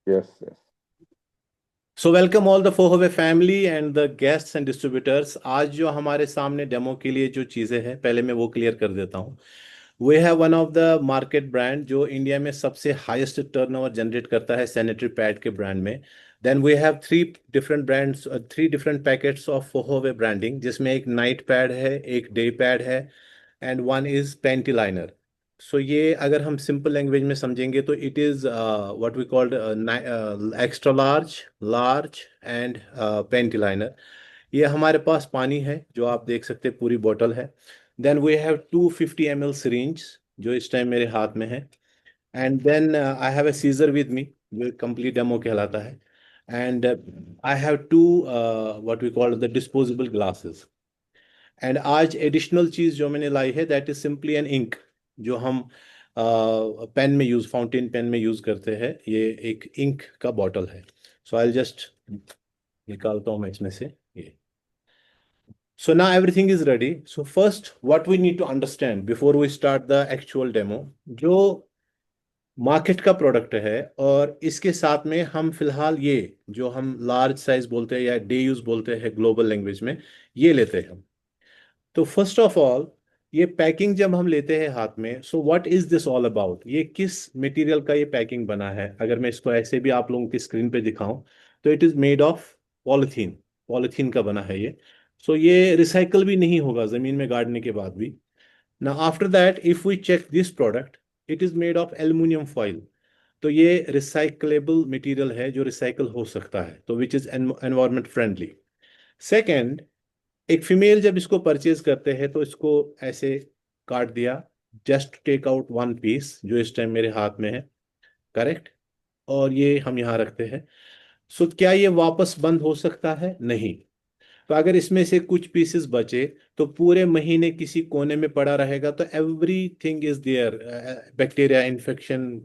Yes, yes. So welcome all the Fohwe family and the guests and distributors. आज जो हमारे सामने demo के लिए जो चीज़ें हैं, पहले मैं वो क्लियर कर देता हूँ। We have one of the market brand जो इंडिया में सबसे हाईएस्ट टर्नओवर जनरेट करता है सैनिटरी पैड के ब्रांड में। Then we have three different brands, three different packets of Fohwe branding, जिसमें एक नाइट पैड है, एक डे पैड है, and one is panty liner. So ये अगर हम सिंपल लैंग्वेज में समझेंगे तो it is what we called extra large, large and Penty liner. ये हमारे पास पानी है जो आप देख सकते हैं, पूरी बोतल है। Then we have 250 ml syringe जो इस टाइम मेरे हाथ में है। And then I have a scissor with me जो कंप्लीट डेमो कहलाता है। And I have two what we called the disposable glasses. And आज एडिशनल चीज जो मैंने लाई है, that is simply an ink जो हम पेन में यूज, फाउंटेन पेन में यूज करते हैं। ये एक इंक का बॉटल है। सो आई जस्ट निकालता हूँ मैं इसमें से ये। सो now everything is ready. So first what we need to understand before we start the actual demo, जो मार्केट का प्रोडक्ट है और इसके साथ में हम फिलहाल ये जो हम लार्ज साइज बोलते हैं या डे यूज बोलते हैं ग्लोबल लैंग्वेज में, ये लेते हैं हम। तो फर्स्ट ऑफ ऑल, ये पैकिंग जब हम लेते हैं हाथ में, so what is this all about, ये किस मटेरियल का ये पैकिंग बना है। अगर मैं इसको ऐसे भी आप लोगों की स्क्रीन पे दिखाऊं तो it is made of polythene. Polythene का बना है ये। सो ये रिसाइकल भी नहीं होगा जमीन में गाड़ने के बाद भी। ना after that if we check this product, it is made of aluminium foil. तो ये रिसाइकलेबल मटेरियल है जो रिसाइकल हो सकता है, तो which is environment friendly. Second, एक फीमेल जब इसको परचेज करते हैं तो इसको ऐसे काट दिया, just take out one piece जो इस टाइम मेरे हाथ में है, करेक्ट। और ये हम यहाँ रखते हैं। सो क्या ये वापस बंद हो सकता है? नहीं। तो अगर इसमें से कुछ पीसेस बचे तो पूरे महीने किसी कोने में पड़ा रहेगा, तो everything is there, bacteria infection,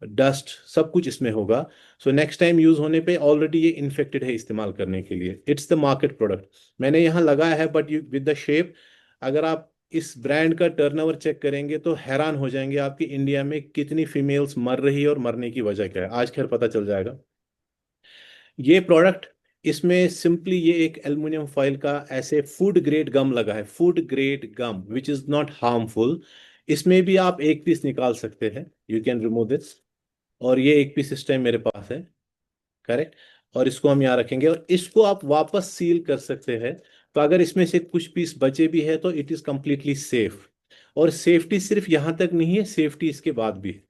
dust, सब कुछ इसमें होगा। सो नेक्स्ट टाइम यूज होने पे ऑलरेडी ये इन्फेक्टेड है इस्तेमाल करने के लिए। It's the market product. मैंने यहाँ लगाया है, but you with the shape, अगर आप इस ब्रांड का टर्नओवर चेक करेंगे तो हैरान हो जाएंगे आपकी इंडिया में कितनी फीमेल्स मर रही है और मरने की वजह क्या है, आज खैर पता चल जाएगा। ये प्रोडक्ट, इसमें सिंपली ये एक एल्युमिनियम फॉइल का ऐसे फूड ग्रेड गम लगा है, food grade gum which is not harmful. इसमें भी आप एक पीस निकाल सकते हैं, यू कैन रिमूव दिस। और ये एक पीस इस टाइम मेरे पास है, करेक्ट। और इसको हम यहाँ रखेंगे और इसको आप वापस सील कर सकते हैं। तो अगर इसमें से कुछ पीस बचे भी है तो इट इज कंप्लीटली सेफ। और सेफ्टी सिर्फ यहाँ तक नहीं है, सेफ्टी इसके बाद भी है।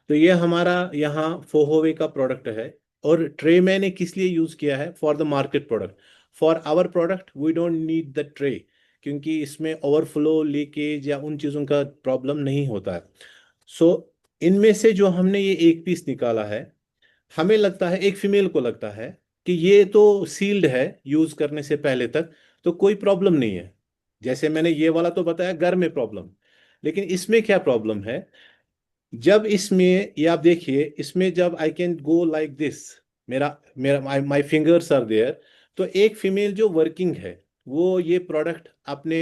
तो ये हमारा यहाँ फोहोवे का प्रोडक्ट है। और ट्रे मैंने किस लिए यूज किया है? For the market product. For our product we don't need the tray, क्योंकि इसमें ओवरफ्लो, लीकेज या उन चीज़ों का प्रॉब्लम नहीं होता है। सो इनमें से जो हमने ये एक पीस निकाला है, हमें लगता है, एक फीमेल को लगता है कि ये तो सील्ड है यूज करने से पहले तक, तो कोई प्रॉब्लम नहीं है। जैसे मैंने ये वाला तो बताया घर में प्रॉब्लम, लेकिन इसमें क्या प्रॉब्लम है? जब इसमें, ये आप देखिए, इसमें जब I can go like this, मेरा मेरा माई माई फिंगर्स आर देयर। तो एक फीमेल जो वर्किंग है वो ये प्रोडक्ट अपने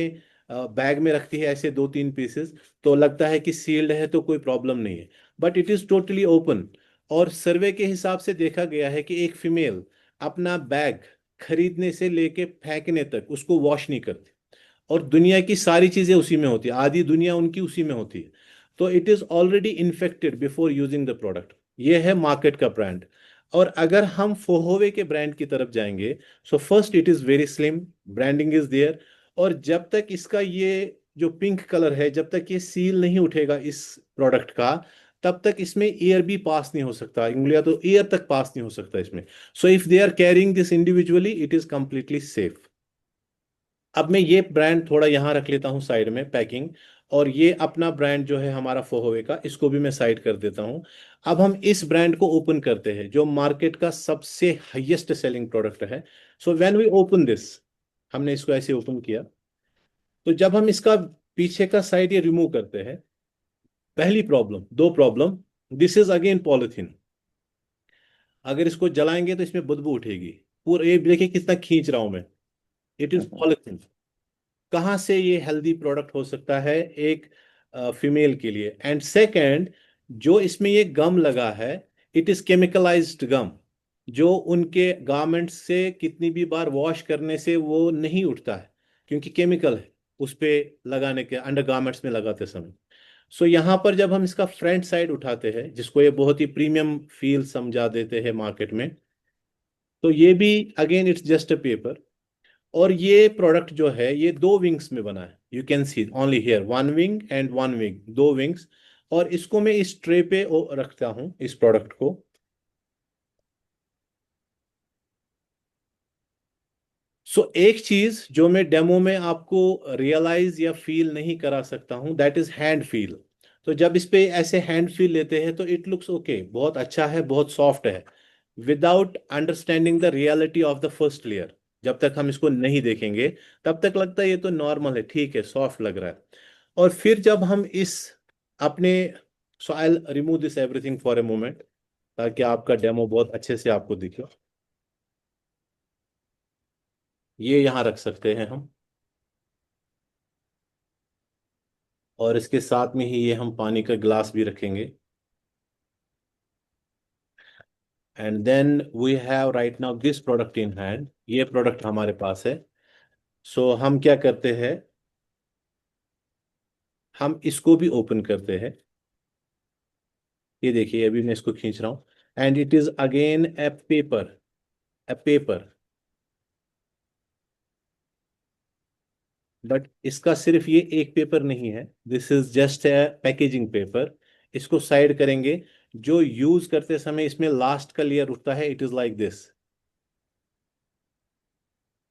बैग में रखती है ऐसे दो तीन पीसेस, तो लगता है कि सील्ड है तो कोई प्रॉब्लम नहीं है। But it is totally open. और सर्वे के हिसाब से देखा गया है कि एक फीमेल अपना बैग खरीदने से लेके फेंकने तक उसको वॉश नहीं करती। और दुनिया की सारी चीजें उसी में होती है, आधी दुनिया उनकी उसी में होती है। तो it is already infected before using the product. ये है मार्केट का ब्रांड। और अगर हम फोहोवे के ब्रांड की तरफ जाएंगे, so first it is very slim, branding is there. और जब तक इसका ये जो पिंक कलर है, जब तक ये सील नहीं उठेगा इस प्रोडक्ट का, तब तक इसमें एयर भी पास नहीं हो सकता, इंगलिया तो एयर तक पास नहीं हो सकता इसमें। So if they are carrying this individually, it is completely safe. अब मैं ये ब्रांड थोड़ा यहाँ रख लेता हूँ साइड में, पैकिंग। और ये अपना ब्रांड जो है हमारा फोहोवे का, इसको भी मैं साइड कर देता हूँ। अब हम इस ब्रांड को ओपन करते हैं जो मार्केट का सबसे हाईएस्ट सेलिंग प्रोडक्ट है। So when we open this, हमने इसको ऐसे ओपन किया, तो जब हम इसका पीछे का साइड ये रिमूव करते हैं, पहली प्रॉब्लम, दो problem. This is again polythene. अगर इसको जलाएंगे तो इसमें बदबू उठेगी। पूरा ये देखिए कितना खींच रहा हूं मैं, इट इज पॉलिथीन। कहाँ से ये हेल्दी प्रोडक्ट हो सकता है एक फीमेल के लिए? एंड सेकंड, जो इसमें ये गम लगा है, इट इज केमिकलाइज्ड गम, जो उनके गारमेंट्स से कितनी भी बार वॉश करने से वो नहीं उठता है, क्योंकि केमिकल है उस पे लगाने के, अंडर गारमेंट्स में लगाते समय। सो यहाँ पर जब हम इसका फ्रंट साइड उठाते हैं, जिसको ये बहुत ही प्रीमियम फील समझा देते हैं मार्केट में, तो ये भी again it's just a paper. और ये प्रोडक्ट जो है ये दो विंग्स में बना है, you can C only here one wing and one wing, दो विंग्स। और इसको मैं इस ट्रे पे रखता हूँ इस प्रोडक्ट को। एक चीज जो मैं डेमो में आपको रियलाइज या फील नहीं करा सकता हूँ, दैट इज हैंड फील। तो जब इस पे ऐसे हैंड फील लेते हैं तो इट लुक्स ओके, बहुत अच्छा है, बहुत सॉफ्ट है, without understanding the reality of the first layer. जब तक हम इसको नहीं देखेंगे तब तक लगता है ये तो नॉर्मल है, ठीक है, सॉफ्ट लग रहा है। और फिर जब हम इस अपने, so I remove this everything for a moment, ताकि आपका डेमो बहुत अच्छे से आपको दिखे। ये यहाँ रख सकते हैं हम, और इसके साथ में ही ये हम पानी का ग्लास भी रखेंगे। And then we have right now this product in hand, ये प्रोडक्ट हमारे पास है। हम क्या करते हैं, हम इसको भी ओपन करते हैं। ये देखिए अभी मैं इसको खींच रहा हूँ, and it is again A paper, A paper. But इसका सिर्फ ये एक पेपर नहीं है, this is just A packaging paper. इसको साइड करेंगे, जो यूज करते समय इसमें लास्ट का लेयर उठता है, इट इज लाइक दिस।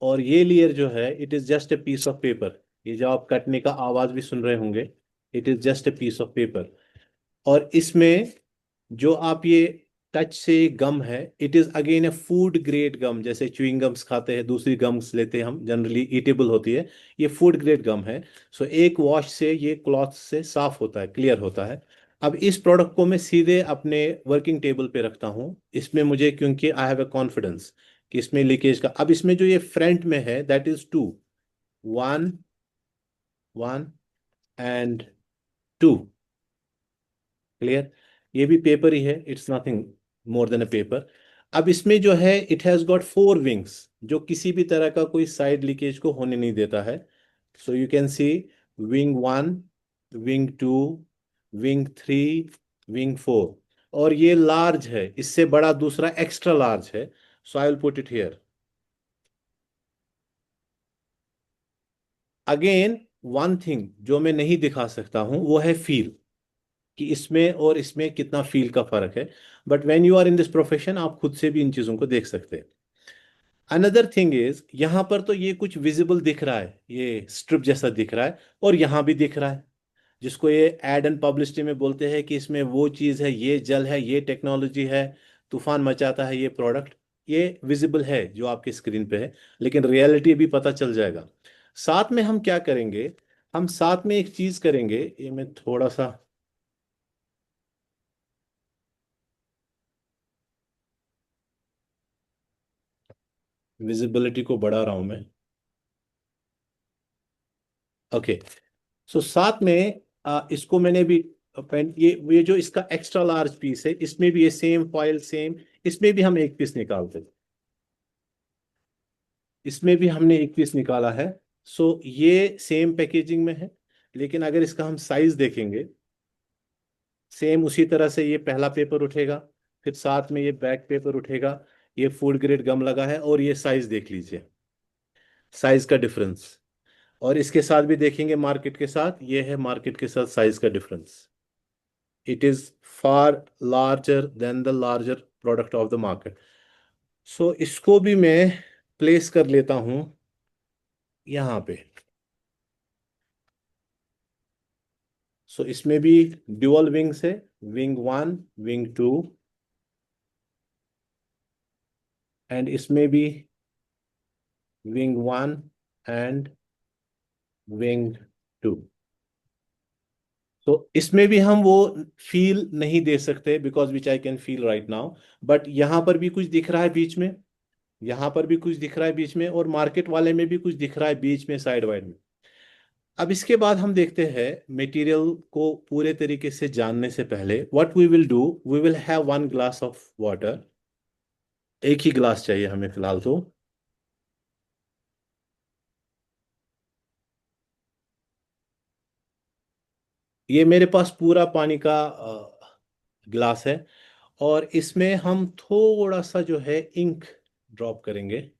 और ये लेयर जो है it is just a piece of paper. ये जो आप कटने का आवाज भी सुन रहे होंगे, it is just a piece of paper. और इसमें जो आप ये टच से गम है, it is again a food grade gum. जैसे च्युइंग गम्स खाते हैं, दूसरी गम्स लेते हैं हम, जनरली ईटेबल होती है, ये फूड ग्रेड गम है। एक वॉश से ये क्लॉथ से साफ होता है, क्लियर होता है। अब इस प्रोडक्ट को मैं सीधे अपने वर्किंग टेबल पे रखता हूँ, इसमें मुझे, क्योंकि आई हैव ए कॉन्फिडेंस कि इसमें लीकेज का, अब इसमें जो ये फ्रंट में है that is two, one, one and two, clear. ये भी पेपर ही है, it's nothing more than a paper. अब इसमें जो है it has got four wings, जो किसी भी तरह का कोई साइड लीकेज को होने नहीं देता है। You can see wing one, wing two, wing three, wing four. और ये लार्ज है, इससे बड़ा दूसरा एक्स्ट्रा लार्ज है। आई will put it here again. One thing जो मैं नहीं दिखा सकता हूं वो है फील, कि इसमें और इसमें कितना फील का फर्क है। But when you are in this profession आप खुद से भी इन चीजों को देख सकते हैं। अनदर थिंग इज, यहां पर तो ये कुछ विजिबल दिख रहा है, ये स्ट्रिप जैसा दिख रहा है, और यहां भी दिख रहा है, जिसको ये एड एंड पब्लिसिटी में बोलते हैं कि इसमें वो चीज है, ये जल है, ये टेक्नोलॉजी है, तूफान मचाता है ये प्रोडक्ट। ये विजिबल है जो आपकी स्क्रीन पे है, लेकिन रियलिटी भी पता चल जाएगा। साथ में हम क्या करेंगे, हम साथ में एक चीज करेंगे, ये मैं थोड़ा सा विजिबिलिटी को बढ़ा रहा हूं मैं। ओके। साथ में इसको मैंने भी पेन, ये जो इसका एक्स्ट्रा लार्ज पीस है, इसमें भी ये सेम फॉइल, सेम, इसमें भी हम एक पीस निकालते हैं, इसमें भी हमने एक पीस निकाला है। ये सेम पैकेजिंग में है, लेकिन अगर इसका हम साइज देखेंगे, सेम उसी तरह से ये पहला पेपर उठेगा, फिर साथ में ये बैक पेपर उठेगा, ये फूड ग्रेड गम लगा है, और ये साइज देख लीजिए, साइज का डिफरेंस। और इसके साथ भी देखेंगे, मार्केट के साथ, ये है मार्केट के साथ साइज का difference, it is far larger than the larger product of the market. इसको भी मैं प्लेस कर लेता हूं यहाँ पे। इसमें भी ड्यूअल विंग्स है, wing one, wing two, and इसमें भी wing one and wing two. इसमें भी हम वो फील नहीं दे सकते, because which I can feel right now. But यहाँ पर भी कुछ दिख रहा है बीच में, यहाँ पर भी कुछ दिख रहा है बीच में, और मार्केट वाले में भी कुछ दिख रहा है बीच में, साइड वाइड में। अब इसके बाद हम देखते हैं मटेरियल को पूरे तरीके से जानने से पहले what we will do, we will have one glass of water. एक ही ग्लास चाहिए हमें फिलहाल तो। ये मेरे पास पूरा पानी का ग्लास है, और इसमें हम थोड़ा सा जो है इंक ड्रॉप करेंगे।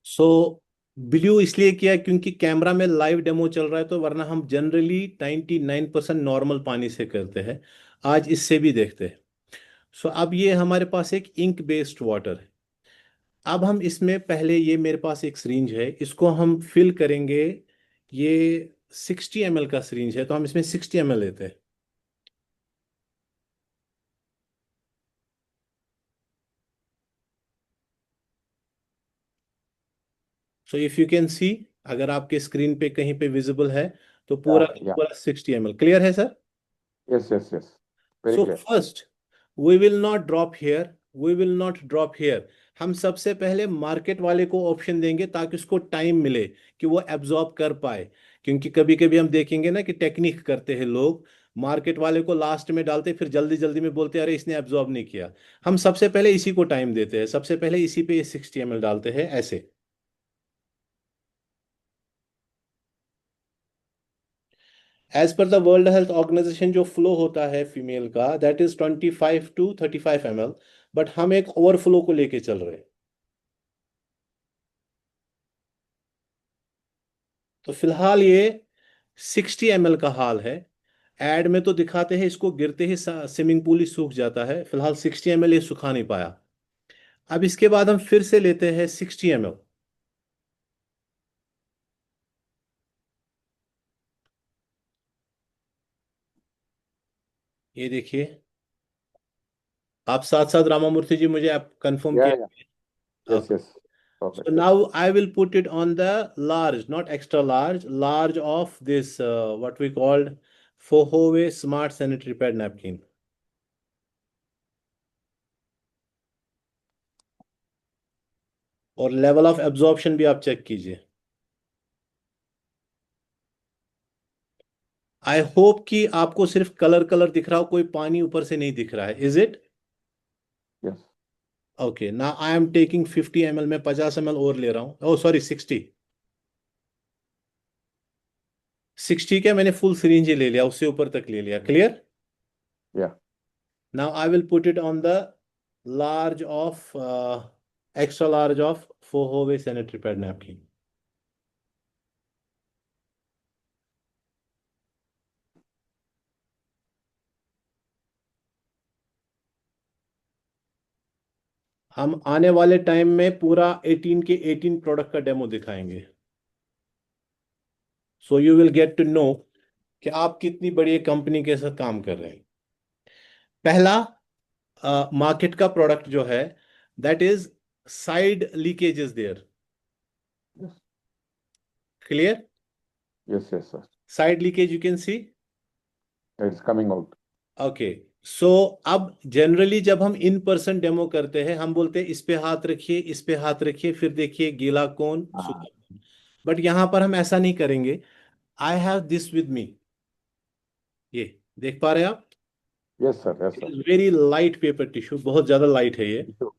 सो ब्लू इसलिए किया क्योंकि कैमरा में लाइव डेमो चल रहा है, तो वरना हम जनरली 99% नॉर्मल पानी से करते हैं। आज इससे भी देखते हैं। सो अब ये हमारे पास एक इंक बेस्ड वाटर है। अब हम इसमें पहले, ये मेरे पास एक सिरिंज है, इसको हम फिल करेंगे। ये 60 ml का सिरिंज है, तो हम इसमें 60 ml लेते हैं। सो इफ यू कैन सी, अगर आपके स्क्रीन पे कहीं पे विजिबल है, तो पूरा Yeah, yeah. पूरा 60 ml क्लियर है sir? Yes, yes, yes. Very so clear. First, we will not drop here, we will not drop here. हम सबसे पहले मार्केट वाले को ऑप्शन देंगे ताकि उसको टाइम मिले कि वो एब्जॉर्ब कर पाए। क्योंकि कभी कभी हम देखेंगे ना कि टेक्निक करते हैं लोग, मार्केट वाले को लास्ट में डालते, फिर जल्दी जल्दी में बोलते हैं अरे इसने एब्जॉर्ब नहीं किया। हम सबसे पहले इसी को टाइम देते हैं, सबसे पहले इसी पे 60 ml डालते हैं ऐसे। As per the World Health Organization जो फ्लो होता है फीमेल का, that is 25 to 35 ml। But हम एक ओवरफ्लो को लेके चल रहे हैं। तो फिलहाल ये 60 ml का हाल है। एड में तो दिखाते हैं इसको गिरते ही स्विमिंग पूल ही सूख जाता है, फिलहाल 60 ml ये सुखा नहीं पाया। अब इसके बाद हम फिर से लेते हैं 60 ml। ये देखिए, आप साथ साथ रामामूर्ति जी मुझे आप कंफर्म Yeah, yeah. किया। Yes, yes. So Perfect. Yes. now I will put it on the large, not extra large, large of this what we called Fohove Smart Sanitary Pad Napkin. और level of absorption भी आप check कीजिए। I hope कि आपको सिर्फ colour colour दिख रहा हो, कोई पानी ऊपर से नहीं दिख रहा है। Is it? Yes. ओके, ना आई एम टेकिंग 50 ml में 50 ml और ले रहा हूँ। ओ सॉरी, 60। 60 क्या, मैंने फुल सिरिंज ही ले लिया, उससे ऊपर तक ले लिया। Clear? Yeah. Now I will put it on the large of extra large of Fohove sanitary pad napkin. हम आने वाले टाइम में पूरा 18 के 18 प्रोडक्ट का डेमो दिखाएंगे। So you will get to know कि आप कितनी बड़ी कंपनी के साथ काम कर रहे हैं। पहला मार्केट का प्रोडक्ट जो है, that is side leakages there. Yes. Clear? Yes, yes, sir. Side leakage you can see. It's coming out. Okay. So अब जनरली जब हम इन पर्सन डेमो करते हैं, हम बोलते हैं इस पे हाथ रखिए, इस पे हाथ रखिए, फिर देखिए गीला कौन Ah. सूखा कौन। बट यहां पर हम ऐसा नहीं करेंगे। I have this with me. ये देख पा रहे हैं आप? Yes, sir. Yes, it sir. Is very light paper tissue, बहुत ज्यादा लाइट है ये। Issue.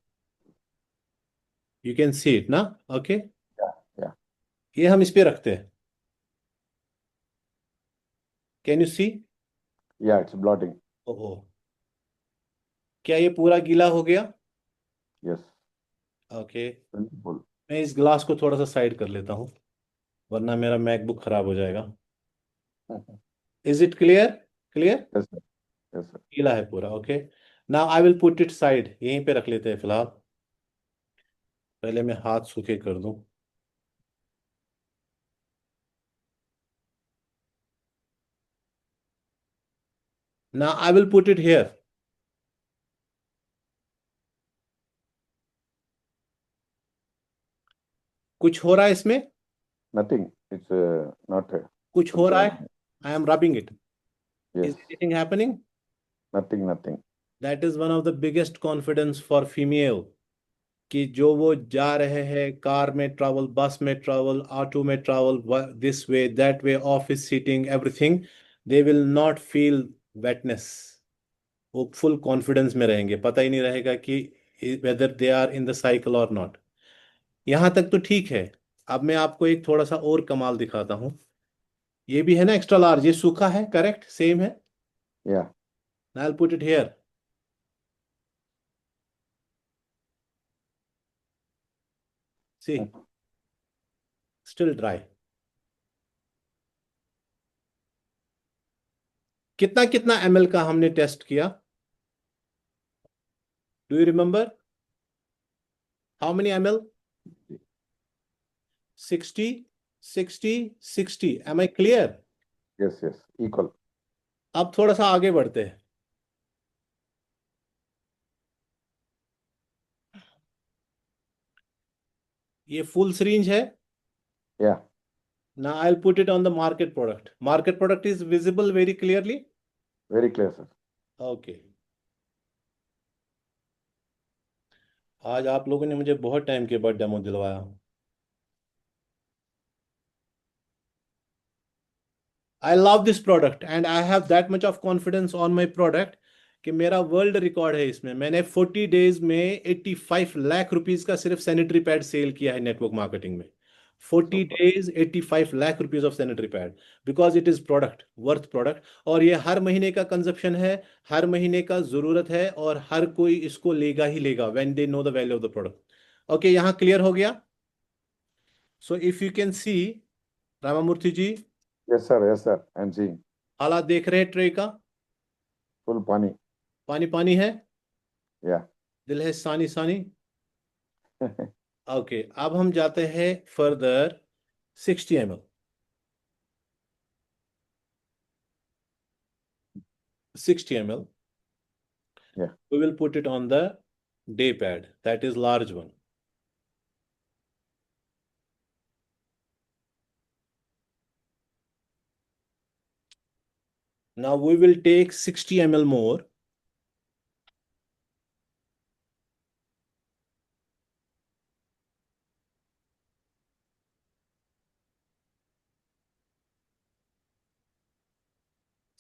You can see it ना? ओके। Yeah, yeah. ये हम इस पे रखते हैं। Can you see? Yeah, it's blotting. ओहो, क्या ये पूरा गीला हो गया? Yes. ओके। Principle. मैं इस ग्लास को थोड़ा सा साइड कर लेता हूँ, वरना मेरा मैकबुक खराब हो जाएगा। Is it clear? Clear? Yes, sir. Yes, sir. गीला है पूरा। Okay. Now I will put it side, यहीं पे रख लेते हैं फिलहाल। पहले मैं हाथ सूखे कर दूं। Now I will put it here. कुछ हो रहा है इसमें? Nothing. It's not कुछ हो रहा subsided. है? I am rubbing it. Yes. Is anything happening? Nothing, nothing. That is one of the biggest confidence for female. कि जो वो जा रहे हैं कार में ट्रैवल, बस में ट्रैवल, ऑटो में travel, this way that way, office sitting, everything, they will not feel wetness. वो फुल कॉन्फिडेंस में रहेंगे, पता ही नहीं रहेगा कि whether they are in the cycle और नॉट. यहां तक तो ठीक है. अब मैं आपको एक थोड़ा सा और कमाल दिखाता हूं. ये भी है ना एक्स्ट्रा लार्ज, ये सूखा है, करेक्ट, सेम है. Yeah. I will put it here. See, still dry. कितना कितना एमएल का हमने टेस्ट किया? Do you remember? How many ML? 60, 60, 60. Am I clear? Yes, yes. Equal. अब थोड़ा सा आगे बढ़ते हैं. ये फुल सिरिंज है. Yeah. Now I'll put it on the market product. Market product is visible very clearly. Very clear, sir. Okay. आज आप लोगों ने मुझे बहुत टाइम के बाद डेमो दिलवाया. I love this product and I have that much of confidence on my product कि मेरा वर्ल्ड रिकॉर्ड है इसमें. मैंने 40 डेज में 85 लाख रुपीस का सिर्फ सैनिटरी पैड सेल किया है नेटवर्क मार्केटिंग में. 40 Super. Days 85 lakh rupees of sanitary pad, because it is product, worth product. और ये हर महीने का कंजप्शन है, हर महीने का जरूरत है, और हर कोई इसको लेगा ही लेगा when they know the value of the product. Okay, यहाँ क्लियर हो गया? So if you can see, Ramamurthy ji, Yes, sir. Yes, sir. I'm seeing. हालात देख रहे हैं ट्रे का? Full pani. पानी पानी है, Yeah. दिल है सानी सानी. ओके, अब हम जाते हैं further. 60 ml. 60 ml. Yeah. We will put it on the day pad. That is large one. Now we will take 60 ml more.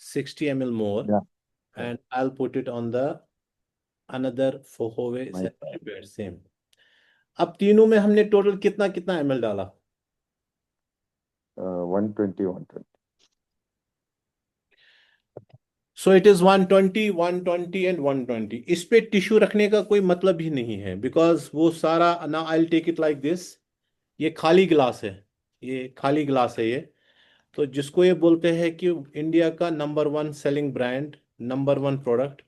$60 ml more. Yeah. And I'll put it on the another Fohove My sanitary pad, same. अब तीनों में हमने total कितना कितना ml डाला? 120, 120. So it is 120, 120 and 120. इस पे tissue रखने का कोई मतलब ही नहीं है, बिकॉज वो सारा ना, I take it like this. ये खाली गिलास है, ये खाली गिलास है ये. तो जिसको ये बोलते हैं कि इंडिया का number one selling brand, number one product,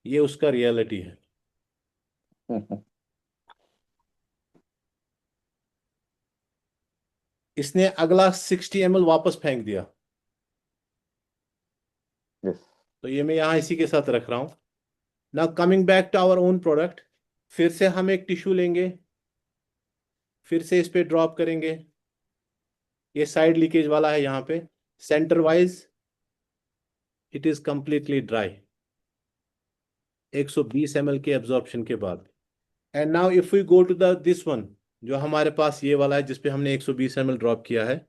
ये उसका रियलिटी है. इसने अगला 60 ml वापस फेंक दिया. Yes. तो ये मैं यहाँ इसी के साथ रख रहा हूं. Now coming back to our own product, फिर से हम एक टिश्यू लेंगे, फिर से इस पे ड्रॉप करेंगे. ये साइड लीकेज वाला है यहाँ पे. Centre wise it is completely dry 120 ml के एब्जॉर्प्शन के बाद. And now if we go to the this one, जो हमारे पास ये वाला है जिसपे हमने 120 ml ड्रॉप किया है.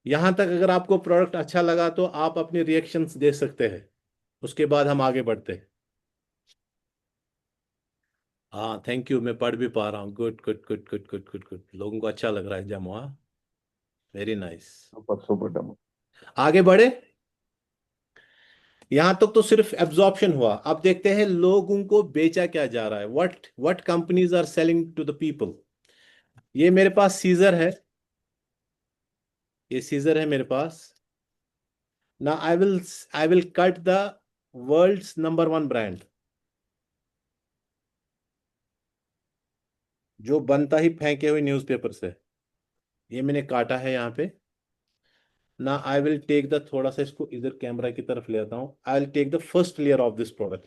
यहां तक अगर आपको प्रोडक्ट अच्छा लगा तो आप अपने रिएक्शंस दे सकते हैं, उसके बाद हम आगे बढ़ते हैं. हाँ, थैंक यू, मैं पढ़ भी पा रहा हूँ. Good good good good good good good. लोगों को अच्छा लग रहा है जमवा. Very nice. Super, super demo. आगे बढ़े. यहां तक तो सिर्फ एब्जॉर्प्शन हुआ. अब देखते हैं लोगों को बेचा क्या जा रहा है. What what companies are selling to the people. ये मेरे पास सीजर है, ये सीजर है मेरे पास. ना I will cut the world's number one brand, जो बनता ही फेंके हुए न्यूज़पेपर से. ये मैंने काटा है यहाँ पे. ना आई विल टेक द, थोड़ा सा इसको इधर कैमरा की तरफ ले आता हूँ. I will take the first layer of this product,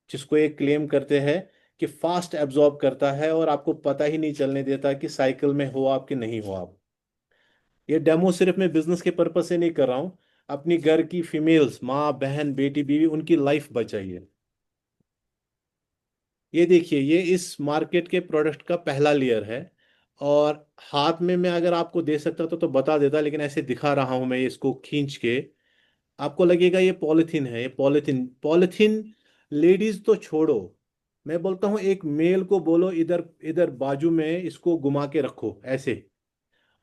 जिसको ये क्लेम करते हैं कि फास्ट एब्जॉर्ब करता है और आपको पता ही नहीं चलने देता कि साइकिल में हो आप कि नहीं हो आप। ये डेमो सिर्फ मैं बिजनेस के पर्पज से नहीं कर रहा हूँ, अपनी घर की फीमेल्स, माँ बहन बेटी बीवी, उनकी लाइफ बचाइए। ये देखिए, ये इस मार्केट के प्रोडक्ट का पहला लेयर है। और हाथ में मैं अगर आपको दे सकता तो बता देता, लेकिन ऐसे दिखा रहा हूं मैं इसको खींच के। आपको लगेगा ये पॉलिथीन है, ये पॉलिथीन पॉलिथीन। लेडीज तो छोड़ो, मैं बोलता हूँ एक मेल को बोलो इधर इधर बाजू में इसको घुमा के रखो ऐसे,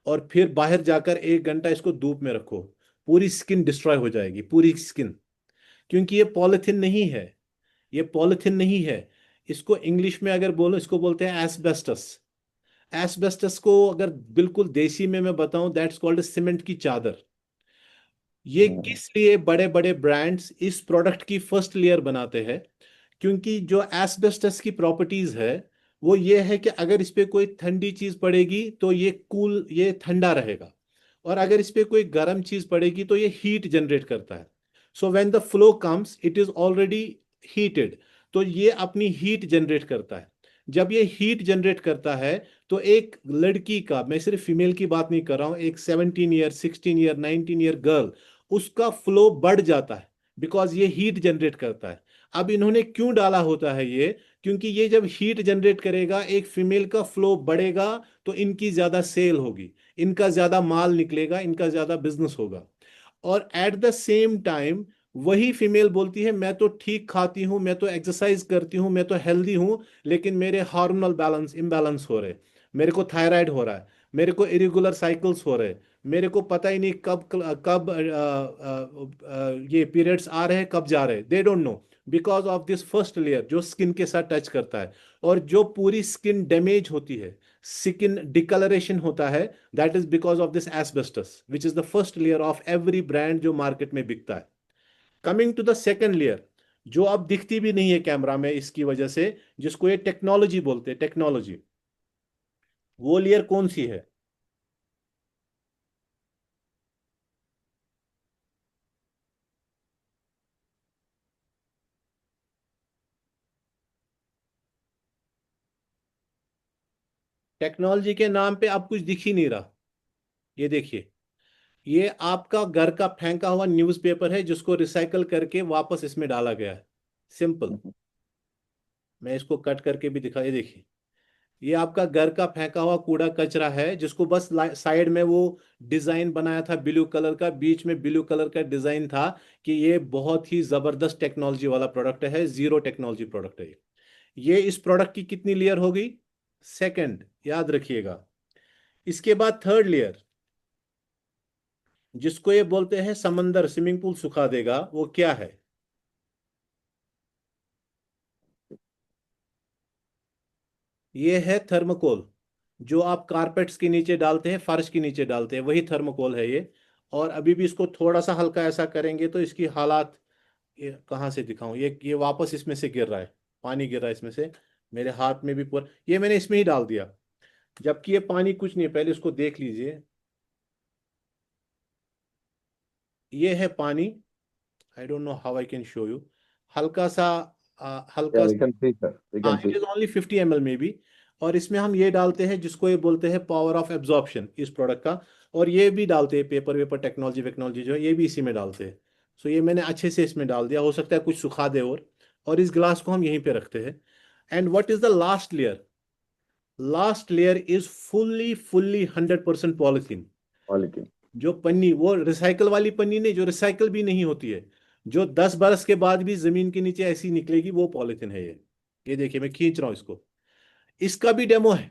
और फिर बाहर जाकर 1 घंटा इसको धूप में रखो, पूरी स्किन डिस्ट्रॉय हो जाएगी, पूरी स्किन। क्योंकि ये पॉलिथीन नहीं है, ये पॉलिथीन नहीं है। इसको इंग्लिश में अगर बोलो, इसको बोलते हैं एस्बेस्टस। एस्बेस्टस को अगर बिल्कुल देसी में मैं बताऊं, दैट्स कॉल्ड सीमेंट की चादर। ये किस लिए बड़े बड़े ब्रांड्स इस प्रोडक्ट की फर्स्ट लेयर बनाते हैं? क्योंकि जो एस्बेस्टस की प्रॉपर्टीज है वो ये है कि अगर इस पे कोई ठंडी चीज पड़ेगी तो ये कूल, ये ठंडा रहेगा। और अगर इस पे कोई गर्म चीज पड़ेगी तो ये हीट जनरेट करता है। So when the flow comes it is already heated, तो ये अपनी हीट जनरेट करता है। जब ये हीट जनरेट करता है तो एक लड़की का, मैं सिर्फ फीमेल की बात नहीं कर रहा हूं, एक 17 ईयर 16 ईयर 19 ईयर गर्ल, उसका फ्लो बढ़ जाता है, बिकॉज ये हीट जनरेट करता है। अब इन्होंने क्यों डाला होता है ये? क्योंकि ये जब हीट जनरेट करेगा, एक फीमेल का फ्लो बढ़ेगा, तो इनकी ज्यादा सेल होगी, इनका ज्यादा माल निकलेगा, इनका ज्यादा बिजनेस होगा। और एट द सेम टाइम वही फीमेल बोलती है मैं तो ठीक खाती हूं, मैं तो एक्सरसाइज करती हूं, मैं तो हेल्दी हूं, लेकिन मेरे हार्मोनल बैलेंस इम्बैलेंस हो रहे, मेरे को थायराइड हो रहा है, मेरे को इरेगुलर साइकिल्स हो रहे, मेरे को पता ही नहीं कब कब ये पीरियड्स आ रहे हैं, कब जा रहे हैं, they don't know, because of this first layer जो स्किन के साथ टच करता है। और जो पूरी स्किन डैमेज होती है, स्किन डिकलरेशन होता है, that is because of this asbestos which is the first layer of every brand जो मार्केट में बिकता है। Coming to the second layer, जो अब दिखती भी नहीं है कैमरा में इसकी वजह से, जिसको ये टेक्नोलॉजी बोलते हैं, टेक्नोलॉजी। वो लेयर कौन सी है? टेक्नोलॉजी के नाम पे अब कुछ दिख ही नहीं रहा। ये देखिए, ये आपका घर का फेंका हुआ न्यूज़पेपर है जिसको रिसाइकल करके वापस इसमें डाला गया है। सिंपल। मैं इसको कट करके भी दिखा, ये देखिए, ये आपका घर का फेंका हुआ कूड़ा कचरा है जिसको बस साइड में वो डिजाइन बनाया था ब्लू कलर का, बीच में ब्लू कलर का डिजाइन था कि ये बहुत ही जबरदस्त टेक्नोलॉजी वाला प्रोडक्ट है, जीरो टेक्नोलॉजी प्रोडक्ट है ये इस प्रोडक्ट की कितनी लेयर होगी? सेकंड, याद रखिएगा। इसके बाद थर्ड लेयर, जिसको ये बोलते हैं समंदर, स्विमिंग पूल सुखा देगा, वो क्या है? ये है थर्मोकोल। जो आप कारपेट्स के नीचे डालते हैं, फर्श के नीचे डालते हैं, वही थर्मोकोल है ये। और अभी भी इसको थोड़ा सा हल्का ऐसा करेंगे तो इसकी हालात, ये कहाँ से दिखाऊं, ये वापस इसमें से गिर रहा है, पानी गिर रहा है इसमें से, मेरे हाथ में भी पूरा, ये मैंने इसमें ही डाल दिया, जबकि ये पानी कुछ नहीं है, पहले इसको देख लीजिए। ये है पानी। आई don't know how I can show you. हल्का सा, Yeah, हल्का we सा। can see, sir. We हाँ, can it see. Is only 50 ml में भी। और इसमें हम ये डालते हैं जिसको ये बोलते हैं पावर ऑफ एब्जॉर्प्शन इस प्रोडक्ट का। और ये भी डालते हैं पेपर वेपर टेक्नोलॉजी वेक्नोलॉजी जो है, ये भी इसी में डालते हैं। सो ये मैंने अच्छे से इसमें डाल दिया, हो सकता है कुछ सुखा दे। और इस गिलास को हम यहीं पे रखते हैं। And what is the last layer? Last layer is fully fully 100% polythene. Polythene. जो पन्नी, वो रिसाइकल वाली पन्नी नहीं, जो रिसाइकल भी नहीं होती है, जो 10 बरस के बाद भी जमीन के नीचे ऐसी निकलेगी, वो पॉलिथीन है ये देखिए, मैं खींच रहा हूं इसको। इसका भी डेमो है।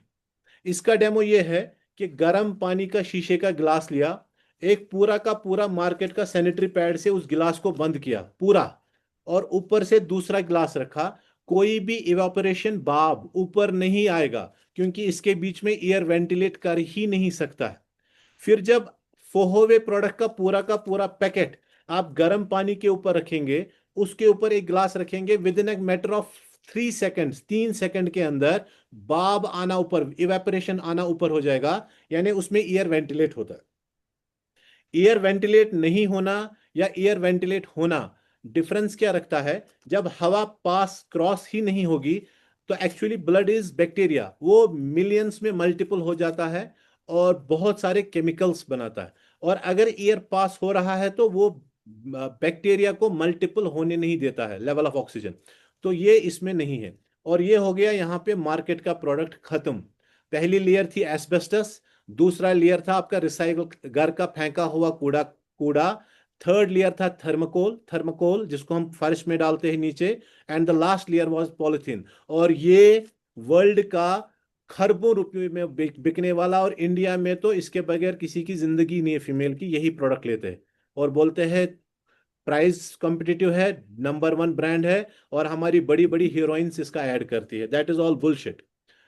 इसका डेमो ये है कि गर्म पानी का शीशे का गिलास लिया, एक पूरा का पूरा मार्केट का सैनिटरी पैड से उस गिलास को बंद किया पूरा, और ऊपर से दूसरा गिलास रखा। कोई भी इवापोरेशन भाप ऊपर नहीं आएगा, क्योंकि इसके बीच में एयर वेंटिलेट कर ही नहीं सकता है। फिर जब फोहोवे प्रोडक्ट का पूरा पैकेट आप गर्म पानी के ऊपर रखेंगे, उसके ऊपर एक गिलास रखेंगे, with in a matter of 3 second, 3 second के अंदर बाब आना ऊपर, इवेपोरेशन आना ऊपर हो जाएगा। यानी उसमें एयर वेंटिलेट होता है। एयर वेंटिलेट नहीं होना या एयर वेंटिलेट होना, डिफरेंस क्या रखता है? जब हवा पास क्रॉस ही नहीं होगी, तो एक्चुअली ब्लड इज बैक्टीरिया, वो मिलियंस में मल्टीपल हो जाता है और बहुत सारे केमिकल्स बनाता है। और अगर ईयर पास हो रहा है तो वो बैक्टीरिया को मल्टीपल होने नहीं देता है, लेवल ऑफ ऑक्सीजन। तो ये इसमें नहीं है। और ये हो गया यहाँ पे मार्केट का प्रोडक्ट खत्म। पहली लेयर थी एस्बेस्टस, दूसरा लेयर था आपका रिसाइकल, घर का फेंका हुआ कूड़ा कूड़ा, थर्ड लेयर था थर्मोकोल, थर्मोकोल जिसको हम फर्श में डालते हैं नीचे, and the last layer was polythene. और ये वर्ल्ड का खरबों रुपए में बिकने वाला, और इंडिया में तो इसके बगैर किसी की जिंदगी नहीं है, फीमेल की। यही प्रोडक्ट लेते हैं और बोलते हैं प्राइस कॉम्पिटिटिव है, नंबर वन ब्रांड है, और हमारी बड़ी बड़ी हीरोइंस इसका ऐड करती है। That is all bullshit.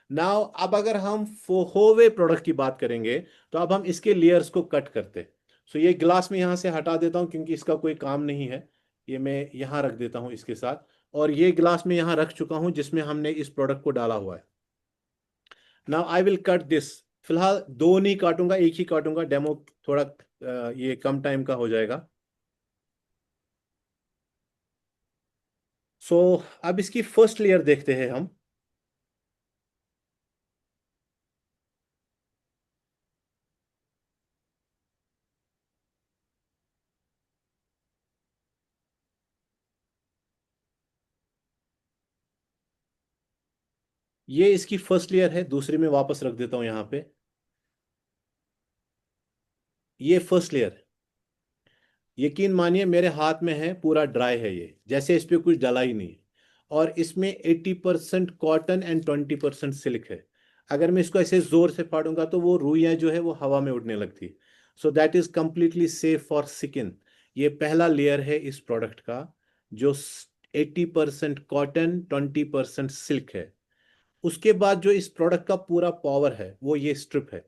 Now अब अगर हम फोहोवे प्रोडक्ट की बात करेंगे तो अब हम इसके लेयर्स को कट करते। सो ये ग्लास में यहां से हटा देता हूं क्योंकि इसका कोई काम नहीं है, ये मैं यहां रख देता हूं इसके साथ। और ये ग्लास में यहां रख चुका हूं जिसमें हमने इस प्रोडक्ट को डाला हुआ है। Now I will cut this. फिलहाल दो नहीं काटूंगा, एक ही काटूंगा, डेमो थोड़ा ये कम टाइम का हो जाएगा। सो अब इसकी फर्स्ट लेयर देखते हैं हम। ये इसकी फर्स्ट लेयर है, दूसरी में वापस रख देता हूं यहां पे। ये फर्स्ट लेयर है। यकीन मानिए मेरे हाथ में है, पूरा ड्राई है ये, जैसे इस पे कुछ डला ही नहीं है। और इसमें 80% कॉटन एंड 20% सिल्क है। अगर मैं इसको ऐसे जोर से फाड़ूंगा तो वो रुइयां जो है वो हवा में उड़ने लगती है। So that is completely safe for skin. ये पहला लेयर है इस प्रोडक्ट का, जो 80% कॉटन 20% सिल्क है। उसके बाद जो इस प्रोडक्ट का पूरा पावर है वो ये स्ट्रिप है।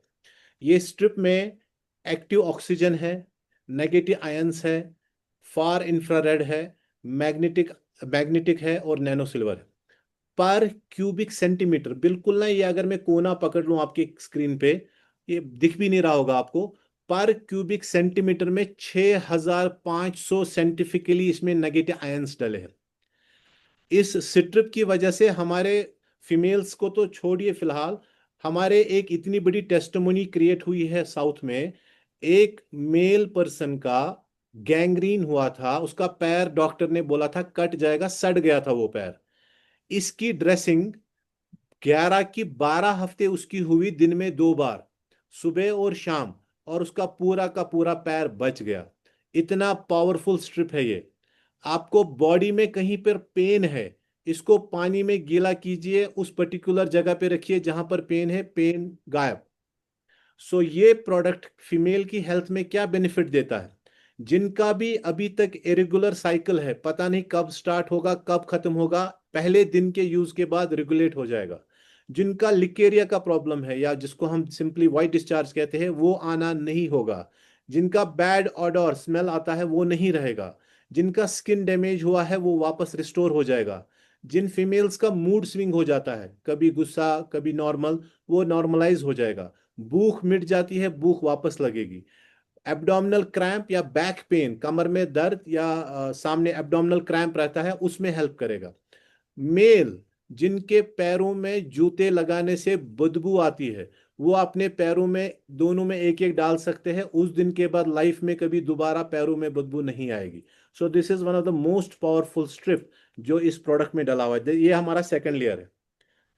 ये स्ट्रिप में एक्टिव ऑक्सीजन है, नेगेटिव आयंस है, फार इंफ्रारेड है, मैग्नेटिक मैग्नेटिक है, और नैनो सिल्वर है। पर क्यूबिक सेंटीमीटर, बिल्कुल ना, ये अगर मैं कोना पकड़ लूं आपकी स्क्रीन पे, ये दिख भी नहीं रहा होगा आपको। पर क्यूबिक सेंटीमीटर में 6500 साइंटिफिकली इसमें नेगेटिव आयंस डले हैं। इस स्ट्रिप की वजह से हमारे फीमेल्स को तो छोड़िए, फिलहाल हमारे एक इतनी बड़ी टेस्टिमोनी क्रिएट हुई है साउथ में। एक मेल पर्सन का गैंग्रीन हुआ था, उसका पैर डॉक्टर ने बोला था कट जाएगा, सड़ गया था वो पैर। इसकी ड्रेसिंग 11 की 12 हफ्ते उसकी हुई, दिन में 2 बार, सुबह और शाम, और उसका पूरा का पूरा पैर बच गया। इतना पावरफुल स्ट्रिप है ये। आपको बॉडी में कहीं पर पेन है, इसको पानी में गीला कीजिए, उस पर्टिकुलर जगह पे रखिए जहां पर पेन है, पेन गायब। सो ये प्रोडक्ट फीमेल की हेल्थ में क्या बेनिफिट देता है? जिनका भी अभी तक इरेगुलर साइकिल है, पता नहीं कब स्टार्ट होगा कब खत्म होगा, पहले दिन के यूज के बाद रेगुलेट हो जाएगा। जिनका लिकेरिया का प्रॉब्लम है, या जिसको हम सिंपली वाइट डिस्चार्ज कहते हैं, वो आना नहीं होगा। जिनका बैड ऑडर स्मेल आता है वो नहीं रहेगा। जिनका स्किन डैमेज हुआ है वो वापस रिस्टोर हो जाएगा। जिन फीमेल्स का मूड स्विंग हो जाता है, कभी गुस्सा कभी नॉर्मल, वो नॉर्मलाइज हो जाएगा। भूख मिट जाती है, भूख वापस लगेगी। एब्डोमिनल क्रैम्प या बैक पेन, कमर में दर्द या सामने एब्डोमिनल क्रैम्प रहता है, उसमें हेल्प करेगा। मेल जिनके पैरों में जूते लगाने से बदबू आती है, वो अपने पैरों में दोनों में एक एक डाल सकते हैं, उस दिन के बाद लाइफ में कभी दोबारा पैरों में बदबू नहीं आएगी। So this is one of the most powerful strip जो इस प्रोडक्ट में डला हुआ है। ये हमारा सेकंड लेयर है।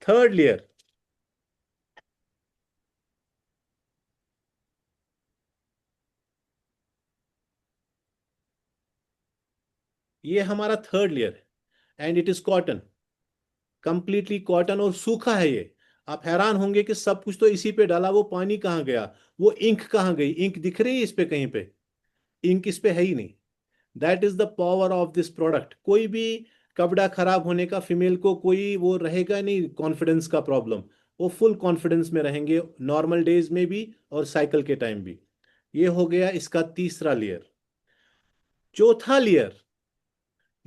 थर्ड लेयर, ये हमारा थर्ड लेयर है, and it is cotton, completely cotton, और सूखा है ये। आप हैरान होंगे कि सब कुछ तो इसी पे डाला, वो पानी कहाँ गया, वो इंक कहाँ गई? इंक दिख रही है इस पे कहीं पे? इंक इस पे है ही नहीं। That is the power of this product. कोई भी कपड़ा खराब होने का फीमेल को कोई वो रहेगा नहीं, कॉन्फिडेंस का प्रॉब्लम। वो फुल कॉन्फिडेंस में रहेंगे, नॉर्मल डेज में भी और साइकिल के टाइम भी। ये हो गया इसका तीसरा लेयर। चौथा लेयर,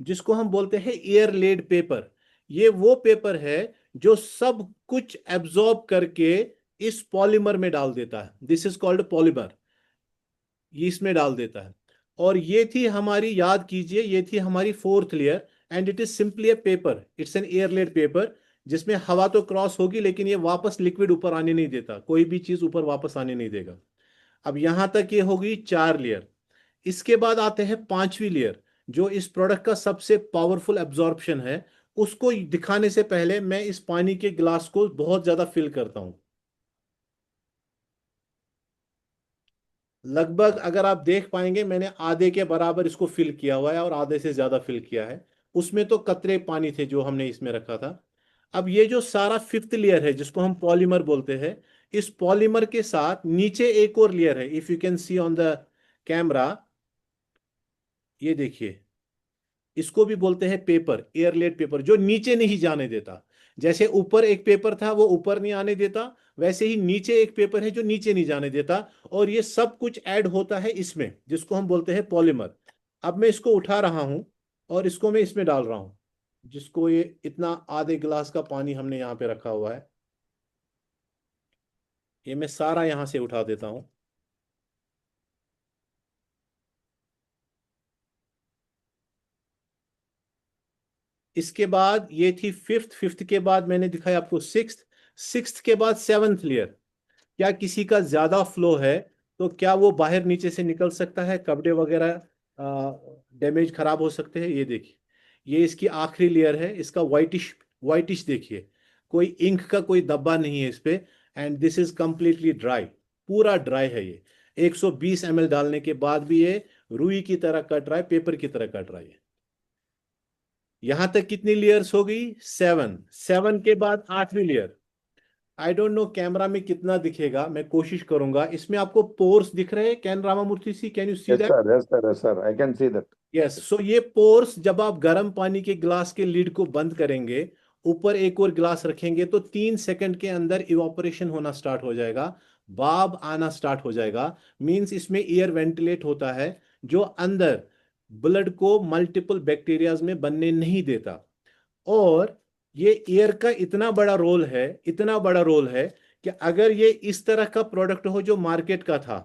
जिसको हम बोलते हैं एयर लेड पेपर, ये वो पेपर है जो सब कुछ एब्जॉर्ब करके इस पॉलीमर में डाल देता है। This is called polymer. ये इसमें डाल देता है। और ये थी हमारी, याद कीजिए, ये थी हमारी fourth layer, and it is simply a paper, it's an air laid paper. जिसमें हवा तो क्रॉस होगी लेकिन ये वापस लिक्विड ऊपर आने नहीं देता, कोई भी चीज ऊपर वापस आने नहीं देगा। अब यहां तक ये होगी 4 लेयर। इसके बाद आते हैं 5वीं लेयर, जो इस प्रोडक्ट का सबसे पावरफुल एब्जॉर्प्शन है। उसको दिखाने से पहले मैं इस पानी के गिलास को बहुत ज्यादा फिल करता हूं। लगभग अगर आप देख पाएंगे मैंने आधे के बराबर इसको फिल किया हुआ है और आधे से ज्यादा फिल किया है। उसमें तो कतरे पानी थे जो हमने इसमें रखा था। अब ये जो सारा 5th लेयर है जिसको हम पॉलीमर बोलते हैं, इस पॉलीमर के साथ नीचे एक और लेयर है। If you can C on the camera, ये देखिए, इसको भी बोलते हैं पेपर, एयरलेट पेपर, जो नीचे नहीं जाने देता। जैसे ऊपर एक पेपर था वो ऊपर नहीं आने देता, वैसे ही नीचे एक पेपर है जो नीचे नहीं जाने देता। और ये सब कुछ ऐड होता है इसमें, जिसको हम बोलते हैं पॉलीमर। अब मैं इसको उठा रहा हूं और इसको मैं इसमें डाल रहा हूं, जिसको ये इतना आधे गिलास का पानी हमने यहाँ पे रखा हुआ है, ये मैं सारा यहां से उठा देता हूं। इसके बाद ये थी 5th, 5th के बाद मैंने दिखाया आपको 6th, 6th के बाद 7th लेयर। क्या किसी का ज्यादा फ्लो है तो क्या वो बाहर नीचे से निकल सकता है, कपड़े वगैरह डैमेज खराब हो सकते हैं। ये देखिए, ये इसकी आखिरी लेयर है। इसका वाइटिश वाइटिश देखिए, कोई इंक का कोई धब्बा नहीं है इस पे। And this is completely dry, पूरा ड्राई है ये। 120 ml डालने के बाद भी ये रुई की तरह कट रहा है, पेपर की तरह कट रहा है। यहां तक कितनी लेयर्स हो गई? 7। 7 के बाद 8वीं layer. I don't know camera में कितना दिखेगा, मैं कोशिश करूंगा। इसमें आपको पोर्स दिख रहे हैं? Can Ramamurthy see, can you see Yes, that? sir. Yes, sir. Yes, sir. I can see that. Yes, so ये पोर्स जब आप गर्म पानी के गिलास के लिड को बंद करेंगे, ऊपर एक और गिलास रखेंगे, तो 3 सेकंड के अंदर इवापोरेशन होना स्टार्ट हो जाएगा, भाप आना स्टार्ट हो जाएगा। मींस इसमें एयर वेंटिलेट होता है, जो अंदर ब्लड को मल्टीपल बैक्टीरियाज में बनने नहीं देता। और ये एयर का इतना बड़ा रोल है, इतना बड़ा रोल है, कि अगर ये इस तरह का प्रोडक्ट हो जो मार्केट का था,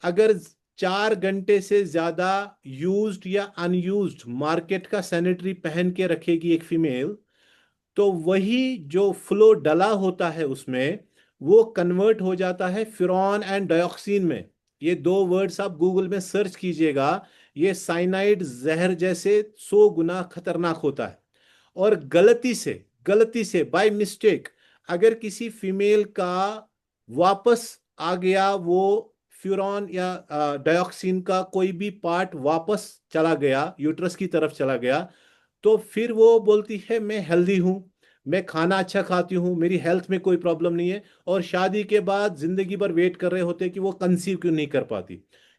अगर 4 घंटे से ज्यादा यूज्ड या अनयूज्ड मार्केट का सैनिटरी पहन के रखेगी एक फीमेल, तो वही जो फ्लो डला होता है उसमें, वो कन्वर्ट हो जाता है फ्यूरॉन एंड डायोक्सिन में। ये दो वर्ड्स आप गूगल में सर्च कीजिएगा। ये साइनाइड जहर जैसे 100 गुना खतरनाक होता है। और गलती से बाय मिस्टेक अगर किसी फीमेल का वापस आ गया वो फ्यूरॉन या डायोक्सिन का कोई भी पार्ट वापस चला गया, यूट्रस की तरफ चला गया, तो फिर वो बोलती है मैं हेल्दी हूं, मैं खाना अच्छा खाती हूँ, मेरी हेल्थ में कोई प्रॉब्लम नहीं है। और शादी के बाद जिंदगी भर वेट कर रहे होते कि वो कंसीव क्यों नहीं कर पाती,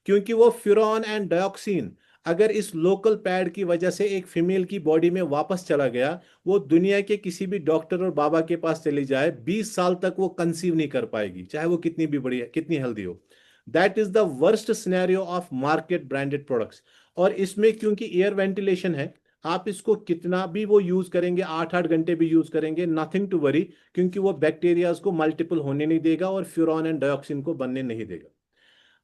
क्योंकि वो फ्यूरॉन एंड डायोक्सिन अगर इस लोकल पैड की वजह से एक फीमेल की बॉडी में वापस चला गया, वो दुनिया के किसी भी डॉक्टर और बाबा के पास चली जाए, 20 साल तक वो कंसीव नहीं कर पाएगी, चाहे वो कितनी भी बड़ी कितनी हेल्दी हो। That is the worst scenario of market branded products. और इसमें क्योंकि एयर वेंटिलेशन है, आप इसको कितना भी वो यूज करेंगे, 8-8 घंटे भी यूज करेंगे, नथिंग टू वरी, क्योंकि वो बैक्टीरियाज को मल्टीपल होने नहीं देगा और फ्यूरॉन एंड डायोक्सिन को बनने नहीं देगा।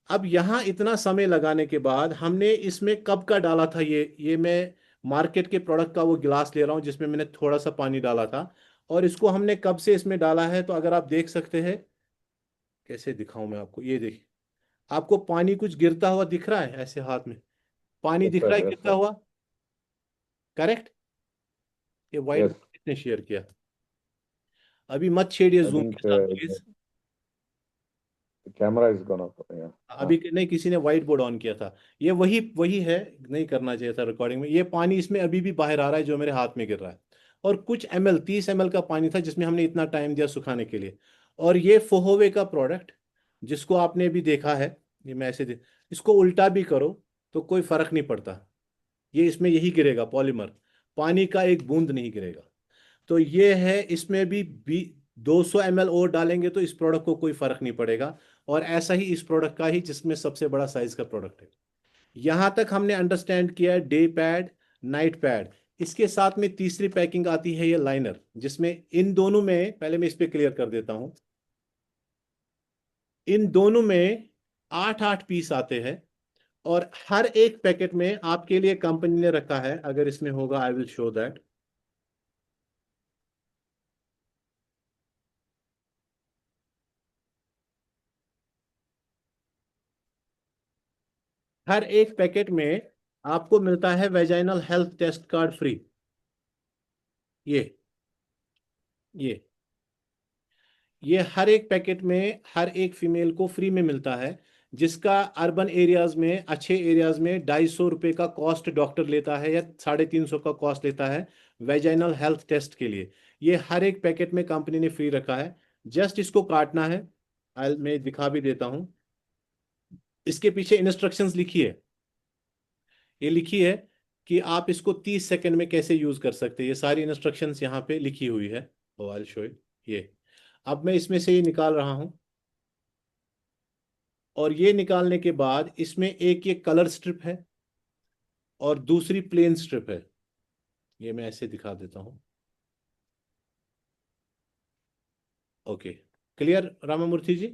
अब यहां इतना समय लगाने के बाद हमने इसमें कब का डाला था, ये मैं मार्केट के प्रोडक्ट का वो गिलास ले रहा हूं जिसमें मैंने थोड़ा सा पानी डाला था। और इसको हमने कब से इसमें डाला है, तो अगर आप देख सकते हैं, कैसे दिखाऊं मैं आपको, ये देखिए, आपको पानी कुछ गिरता हुआ दिख रहा है ऐसे हाथ में, पानी Yes, दिख sir. रहा है Yes, गिरता sir. हुआ, करेक्ट? ये व्हाइट Yes. बोर्ड किसने शेयर किया? अभी मत छेड़िए I जूम think के साथ please. the camera is gone off. Yeah. अभी नहीं, किसी ने व्हाइट बोर्ड ऑन किया था। ये वही वही है, नहीं करना चाहिए था रिकॉर्डिंग में। ये पानी इसमें अभी भी बाहर आ रहा है जो मेरे हाथ में गिर रहा है। और कुछ ml, 30 ml का पानी था जिसमें हमने इतना टाइम दिया सुखाने के लिए। और ये फोहोवे का प्रोडक्ट जिसको आपने भी देखा है, ये मैं ऐसे इसको उल्टा भी करो तो कोई फर्क नहीं पड़ता, ये इसमें यही गिरेगा पॉलीमर, पानी का एक बूंद नहीं गिरेगा। तो ये है, इसमें भी 200 ml और डालेंगे तो इस प्रोडक्ट को कोई फर्क नहीं पड़ेगा। और ऐसा ही इस प्रोडक्ट का ही, जिसमें सबसे बड़ा साइज का प्रोडक्ट है। यहां तक हमने अंडरस्टैंड किया डे पैड, नाइट पैड। इसके साथ में तीसरी पैकिंग आती है ये लाइनर, जिसमें इन दोनों में, पहले मैं इस पे क्लियर कर देता हूं, इन दोनों में 8-8 पीस आते हैं। और हर एक पैकेट में आपके लिए कंपनी ने रखा है, अगर इसमें होगा आई विल शो दैट, हर एक पैकेट में आपको मिलता है vaginal health test card free. ये ये ये हर एक पैकेट में हर एक फीमेल को फ्री में मिलता है, जिसका अर्बन एरियाज में, अच्छे एरियाज में 250 रुपये का कॉस्ट डॉक्टर लेता है या 350 का कॉस्ट लेता है वेजाइनल हेल्थ टेस्ट के लिए। ये हर एक पैकेट में कंपनी ने फ्री रखा है। जस्ट इसको काटना है। मैं दिखा भी देता हूँ। इसके पीछे इंस्ट्रक्शंस लिखी है। ये लिखी है कि आप इसको 30 सेकंड में कैसे यूज कर सकते हैं। ये सारी इंस्ट्रक्शंस यहाँ पे लिखी हुई है। ओ आई शो इट। ये अब मैं इसमें से ये निकाल रहा हूं, और ये निकालने के बाद इसमें एक ये कलर स्ट्रिप है और दूसरी प्लेन स्ट्रिप है। ये मैं ऐसे दिखा देता हूं। Okay, clear Ramamurthy ji?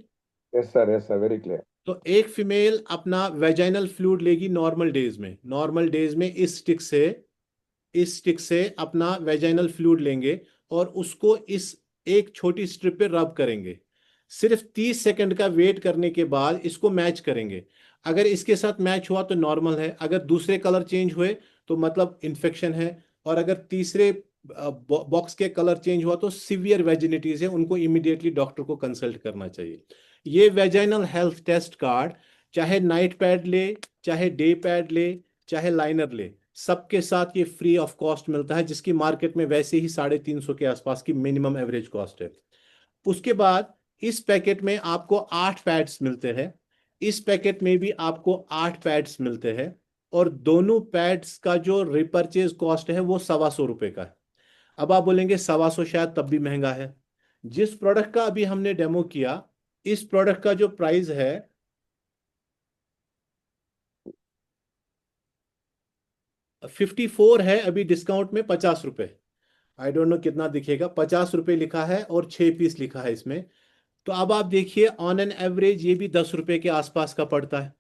yes sir, very clear. तो एक फीमेल अपना वेजाइनल फ्लूइड लेगी नॉर्मल डेज में। नॉर्मल डेज में इस स्टिक से अपना वेजाइनल फ्लूइड लेंगे और उसको इस एक छोटी स्ट्रिप पे रब करेंगे। सिर्फ 30 सेकंड का वेट करने के बाद इसको मैच करेंगे। अगर इसके साथ मैच हुआ तो नॉर्मल है, अगर दूसरे कलर चेंज हुए तो मतलब इन्फेक्शन है, और अगर तीसरे बॉक्स के कलर चेंज हुआ तो सीवियर वेजिनिटीज है, उनको इमीडिएटली डॉक्टर को कंसल्ट करना चाहिए। ये वेजाइनल हेल्थ टेस्ट कार्ड चाहे नाइट पैड ले, चाहे डे पैड ले, चाहे लाइनर ले, सबके साथ ये फ्री ऑफ कॉस्ट मिलता है, जिसकी मार्केट में वैसे ही 350 के आसपास की मिनिमम एवरेज कॉस्ट है। उसके बाद इस पैकेट में आपको 8 पैड्स मिलते हैं। इस पैकेट में भी आपको 8 पैड्स मिलते हैं, और दोनों पैड्स का जो रिपर्चेज कॉस्ट है वो 125 रुपये का है। अब आप बोलेंगे 125 शायद तब भी महंगा है। जिस प्रोडक्ट का अभी हमने डेमो किया, इस प्रोडक्ट का जो प्राइस है 54 है, अभी डिस्काउंट में 50 रुपये। आई डोंट नो कितना दिखेगा, 50 रुपये लिखा है और 6 पीस लिखा है इसमें। तो अब आप देखिए ऑन एन एवरेज ये भी 10 रुपए के आसपास का पड़ता है,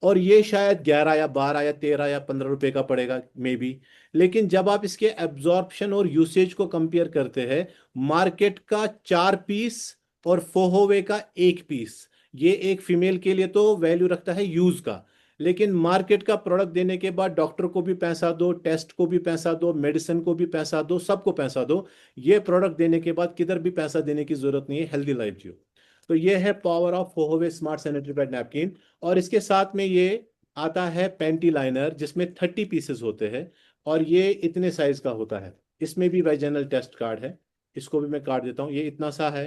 और ये शायद 11 या 12 या 13 या 15 रुपए का पड़ेगा मे बी। लेकिन जब आप इसके एब्जॉर्प्शन और यूसेज को कंपेयर करते हैं, मार्केट का 4 पीस और फोहोवे का 1 पीस, ये एक फीमेल के लिए तो वैल्यू रखता है यूज का। लेकिन मार्केट का प्रोडक्ट देने के बाद डॉक्टर को भी पैसा दो, टेस्ट को भी पैसा दो, मेडिसिन को भी पैसा दो, सबको पैसा दो। ये प्रोडक्ट देने के बाद किधर भी पैसा देने की जरूरत नहीं है, हेल्दी लाइफ जियो। तो ये है पावर ऑफ होवे स्मार्ट सैनिटरी पैड नैपकिन। और इसके साथ में ये आता है पैंटी लाइनर, जिसमें 30 पीसेस होते हैं, और ये इतने साइज का होता है। इसमें भी वाइजनल टेस्ट कार्ड है। इसको भी मैं काट देता हूँ, ये इतना सा है।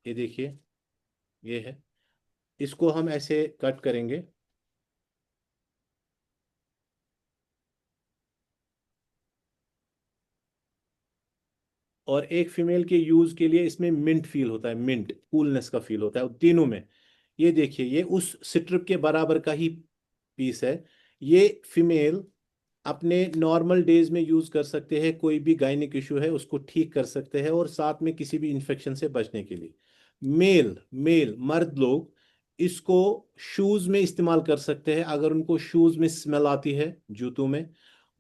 ये देखिए, ये है। इसको हम ऐसे कट करेंगे, और एक फीमेल के यूज के लिए इसमें मिंट फील होता है, मिंट कूलनेस का फील होता है तीनों में। ये देखिए, ये उस स्ट्रिप के बराबर का ही पीस है। ये फीमेल अपने नॉर्मल डेज में यूज कर सकते हैं, कोई भी गायनिक इशू है उसको ठीक कर सकते हैं, और साथ में किसी भी इंफेक्शन से बचने के लिए। मेल मेल मर्द लोग इसको शूज में इस्तेमाल कर सकते हैं, अगर उनको शूज में स्मेल आती है, जूतों में।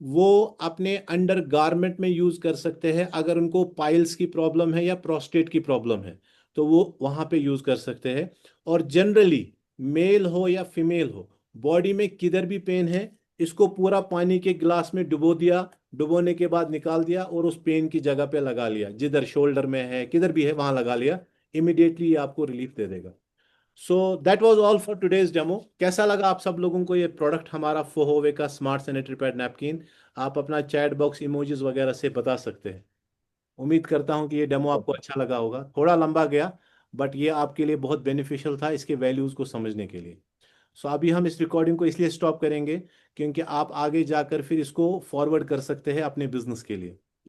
वो अपने अंडर गारमेंट में यूज कर सकते हैं, अगर उनको पाइल्स की प्रॉब्लम है या प्रोस्टेट की प्रॉब्लम है तो वो वहां पे यूज कर सकते हैं। और जनरली मेल हो या फीमेल हो, बॉडी में किधर भी पेन है, इसको पूरा पानी के गिलास में डुबो दिया, डुबोने के बाद निकाल दिया, और उस पेन की जगह पे लगा लिया, जिधर शोल्डर में है किधर भी है वहां लगा लिया, इमिडिएटली ये आपको रिलीफ दे देगा। So that was all for today's demo. कैसा लगा आप सब लोगों को ये प्रोडक्ट, हमारा फोहोवे का स्मार्ट सैनिटरी पैड नैपकिन? आप अपना चैट बॉक्स इमोजीज वगैरह से बता सकते हैं। उम्मीद करता हूं कि ये डेमो आपको अच्छा लगा होगा। थोड़ा लंबा गया, बट ये आपके लिए बहुत बेनिफिशियल था इसके वैल्यूज को समझने के लिए। सो अभी हम इस रिकॉर्डिंग को इसलिए स्टॉप करेंगे क्योंकि आप आगे जाकर फिर इसको फॉरवर्ड कर सकते हैं अपने बिजनेस के लिए।